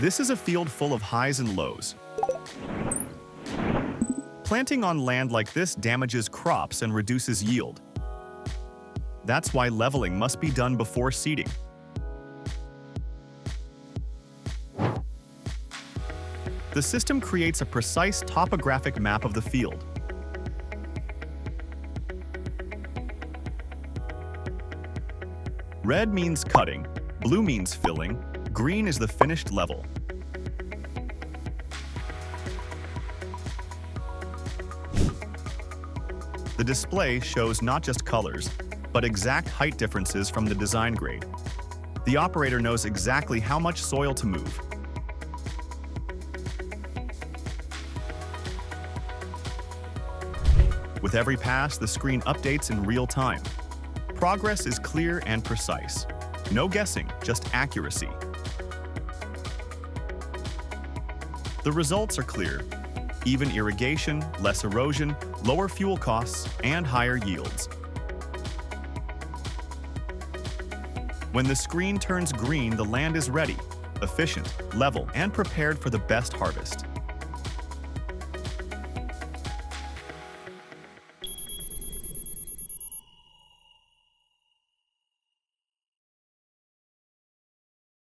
This is a field full of highs and lows. Planting on land like this damages crops and reduces yield. That's why leveling must be done before seeding. The system creates a precise topographic map of the field. Red means cutting, blue means filling, green is the finished level. The display shows not just colors, but exact height differences from the design grade. The operator knows exactly how much soil to move. With every pass, the screen updates in real time. Progress is clear and precise. No guessing, just accuracy. The results are clear. Even irrigation, less erosion, lower fuel costs, and higher yields. When the screen turns green, the land is ready, efficient, level, and prepared for the best harvest.